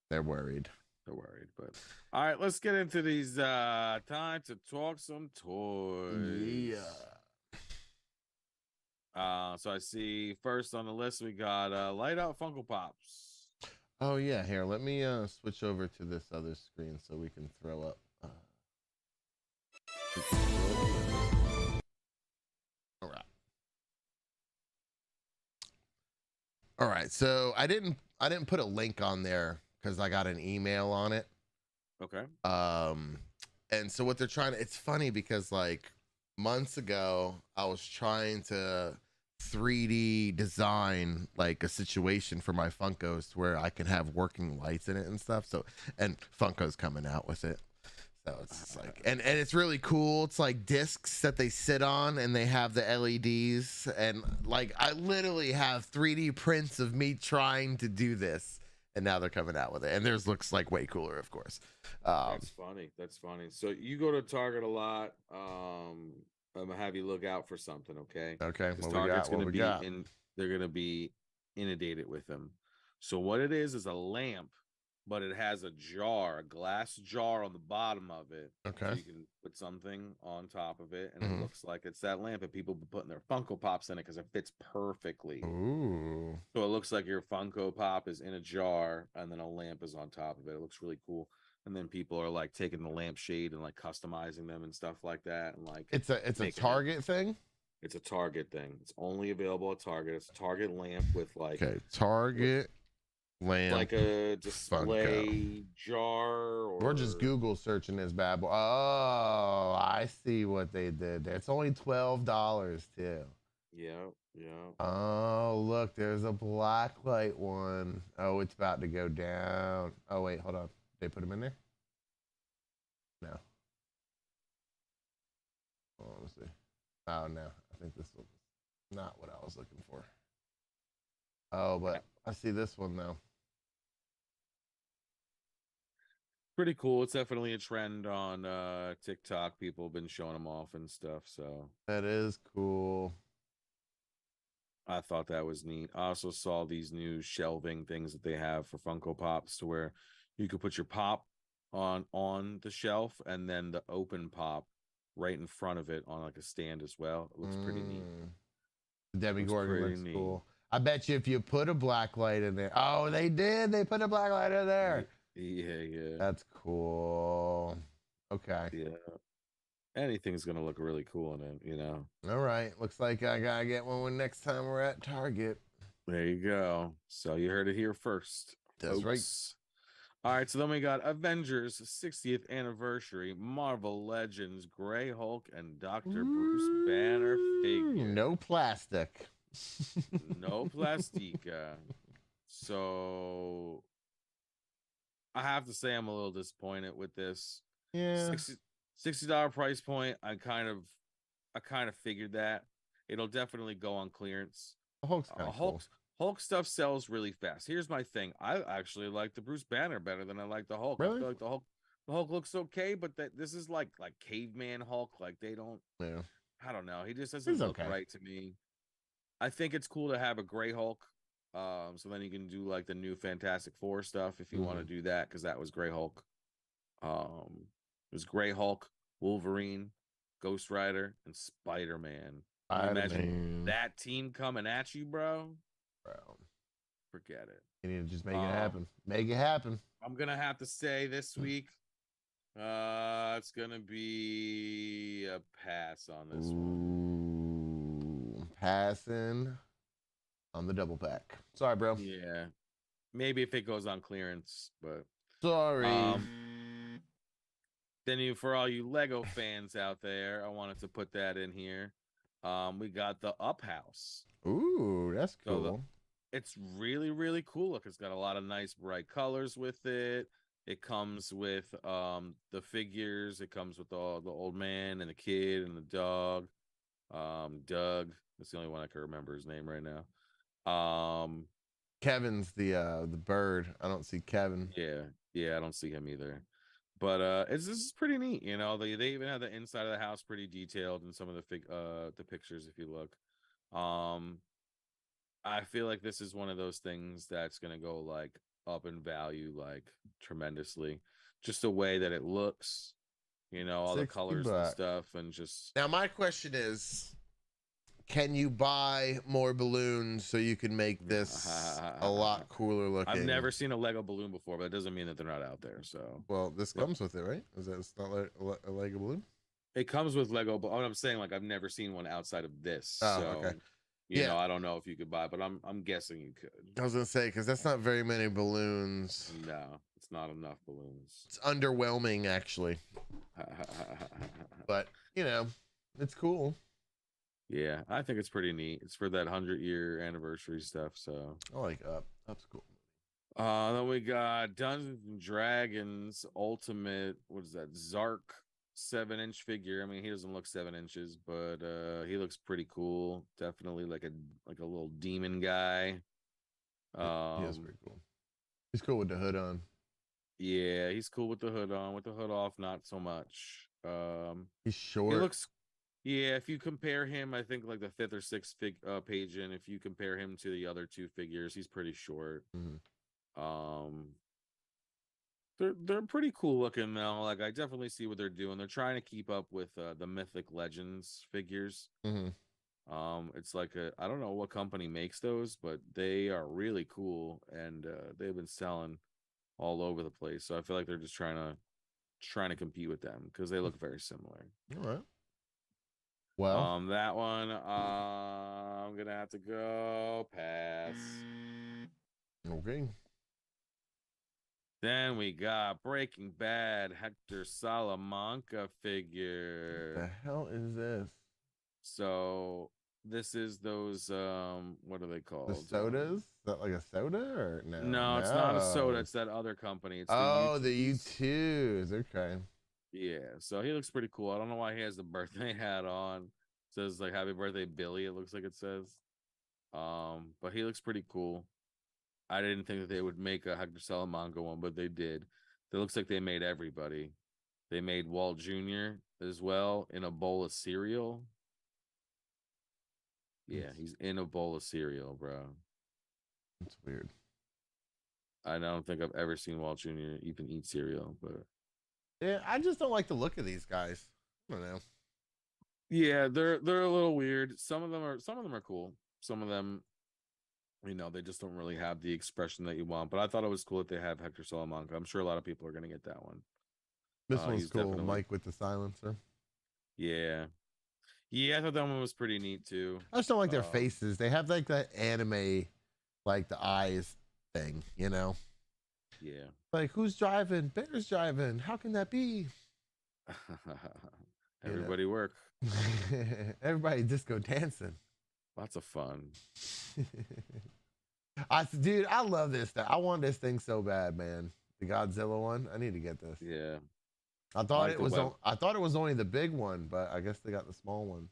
They're worried. They're worried. But all right, let's get into these. Time to talk some toys. Yeah. So I see first on the list we got Light Out Funko Pops. Oh yeah, here. Let me switch over to this other screen so we can throw up. All right. All right. So I didn't put a link on there because I got an email on it. Okay. And so what they're trying to, it's funny because like months ago I was trying to 3D design like a situation for my Funkos to where I can have working lights in it and stuff. So, and Funko's coming out with it. So it's just like, and it's really cool. It's like discs that they sit on and they have the LEDs. And like, I literally have 3D prints of me trying to do this. And now they're coming out with it. And theirs looks like way cooler, of course. That's funny. That's funny. So you go to Target a lot. I'm gonna have you look out for something, okay? Okay. Because Target's gonna be in. They're gonna be inundated with them. So what it is a lamp, but it has a jar, a glass jar on the bottom of it. Okay. So you can put something on top of it, and it looks like it's that lamp, and people be putting their Funko Pops in it because it fits perfectly. Ooh. So it looks like your Funko Pop is in a jar, and then a lamp is on top of it. It looks really cool. And then people are like taking the lampshade and like customizing them and stuff like that. And like it's a Target thing. It's a Target thing. It's only available at Target. It's a Target lamp with like Target lamp, like a display Funko jar. Or we're just Google searching this bad boy. Oh, I see what they did there. It's only $12 too. Yeah. Oh, look, there's a black light one. Oh, it's about to go down. Oh wait, hold on. They put them in there? No. Oh, let's see. Oh no, I think this was not what I was looking for. Oh, but I see this one though. Pretty cool. It's definitely a trend on TikTok. People have been showing them off and stuff. So that is cool. I thought that was neat. I also saw these new shelving things that they have for Funko Pops to where you could put your pop on the shelf and then the open pop right in front of it on like a stand as well. It looks pretty neat. Demogorgon looks cool. I bet you if you put a black light in there. Oh, they did. They put a black light in there. Yeah. That's cool. Okay. Yeah. Anything's gonna look really cool in it, All right. Looks like I gotta get one next time we're at Target. There you go. So you heard it here first. That's right. All right, so then we got Avengers 60th anniversary, Marvel Legends, Grey Hulk, and Dr. Bruce Banner figure. No plastic. No plastica. So I have to say I'm a little disappointed with this. Yeah. $60 price point. I kind of figured that. It'll definitely go on clearance. Hulk's kind of cool. Hulk stuff sells really fast. Here's my thing. I actually like the Bruce Banner better than I like the Hulk. Really? I feel like the Hulk looks okay, but this is like caveman Hulk. Like they don't. Yeah. I don't know. He just doesn't look right to me. I think it's cool to have a gray Hulk. So then you can do like the new Fantastic Four stuff if you want to do that, because that was Gray Hulk. It was Gray Hulk, Wolverine, Ghost Rider, and Spider-Man. Imagine that team coming at you, bro. Forget it. You need to just make it happen. Make it happen. I'm gonna have to say this week, it's gonna be a pass on this one. Passing on the double pack. Sorry, bro. Yeah, maybe if it goes on clearance, but Sorry. Then for all you Lego fans out there, I wanted to put that in here. We got the Up House. Ooh, that's cool. So it's really, really cool. Look, it's got a lot of nice bright colors with it. It comes with the figures. It comes with all the old man and the kid and the dog. Doug. That's the only one I can remember his name right now. Kevin's the bird. I don't see Kevin. Yeah, I don't see him either. But this is pretty neat, you know. They even have the inside of the house pretty detailed in some of the pictures if you look. I feel like this is one of those things that's gonna go like up in value like tremendously. Just the way that it looks, you know, all the colors and stuff, and just now my question is, can you buy more balloons so you can make this a lot cooler looking? I've never seen a Lego balloon before, but it doesn't mean that they're not out there. So well, this comes with it, right? Is that it's not like a Lego balloon? It comes with Lego, but what I'm saying, like I've never seen one outside of this. Oh, so okay. You know, I don't know if you could buy, but I'm guessing you could. I was gonna say, because that's not very many balloons. No, it's not enough balloons. It's underwhelming, actually. But you know, it's cool. Yeah, I think it's pretty neat. It's for that 100-year anniversary stuff. So I like Up. Up's cool. Then we got Dungeons and Dragons Ultimate. What is that? Zarak 7-inch figure. I mean, he doesn't look 7 inches, but he looks pretty cool. Definitely like a little demon guy. He is pretty cool. He's cool with the hood on. Yeah, he's cool with the hood on. With the hood off, not so much. He's short. He looks. Yeah, if you compare him, I think like the 5th or 6th Pigeon. If you compare him to the other 2 figures, he's pretty short. Mm-hmm. They're pretty cool looking now. Like I definitely see what they're doing. They're trying to keep up with the Mythic Legends figures. Mm-hmm. It's like I don't know what company makes those, but they are really cool, and they've been selling all over the place. So I feel like they're just trying to compete with them because they look very similar. All right. Well, that one, I'm gonna have to go pass. Okay. Then we got Breaking Bad Hector Salamanca figure. What the hell is this? So this is those what are they called? The sodas? Is that like a soda or no? No, it's not a soda. It's that other company. It's the U2s. Okay. Yeah. So he looks pretty cool. I don't know why he has the birthday hat on. It says like "Happy Birthday, Billy." It looks like it says. But he looks pretty cool. I didn't think that they would make a Hector Salamanca one, but they did. It looks like they made everybody. They made Walt Jr. as well in a bowl of cereal. Yeah, he's in a bowl of cereal, bro. That's weird. I don't think I've ever seen Walt Jr. even eat cereal, but yeah, I just don't like the look of these guys. I don't know. Yeah, they're a little weird. Some of them are cool. Some of them, you know, they just don't really have the expression that you want. But I thought it was cool that they have Hector Salamanca. I'm sure a lot of people are gonna get that one. This one's cool. Definitely... Mike with the silencer. Yeah. Yeah, I thought that one was pretty neat too. I just don't like their faces. They have like that anime, like the eyes thing, you know? Yeah. Like, who's driving? Bear's driving. How can that be? Everybody work. Everybody disco dancing. Lots of fun. Dude, I love this stuff. I want this thing so bad, man. The Godzilla one. I need to get this. Yeah. I thought it was only the big one, but I guess they got the small ones.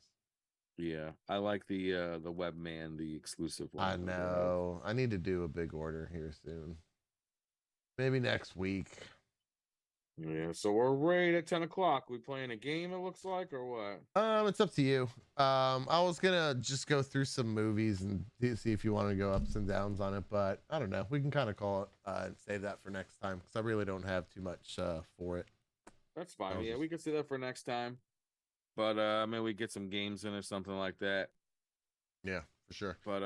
Yeah, I like the Webman, the exclusive one. I know. I need to do a big order here soon. Maybe next week. Yeah, so we're right at 10 o'clock. We playing a game, it looks like, or what? It's up to you. I was gonna just go through some movies and see if you want to go ups and downs on it, but I don't know. We can kind of call it and save that for next time because I really don't have too much for it. That's fine. Yeah, we can see that for next time. But maybe we get some games in or something like that. Yeah, for sure. But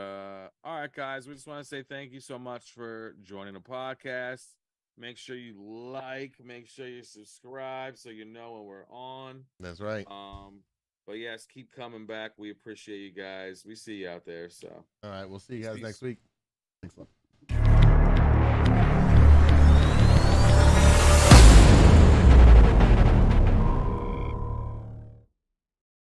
all right, guys, we just want to say thank you so much for joining the podcast. Make sure you like, make sure you subscribe so you know when we're on. That's right. But yes, keep coming back. We appreciate you guys. We see you out there. So all right, we'll see you guys next week. Thanks a lot.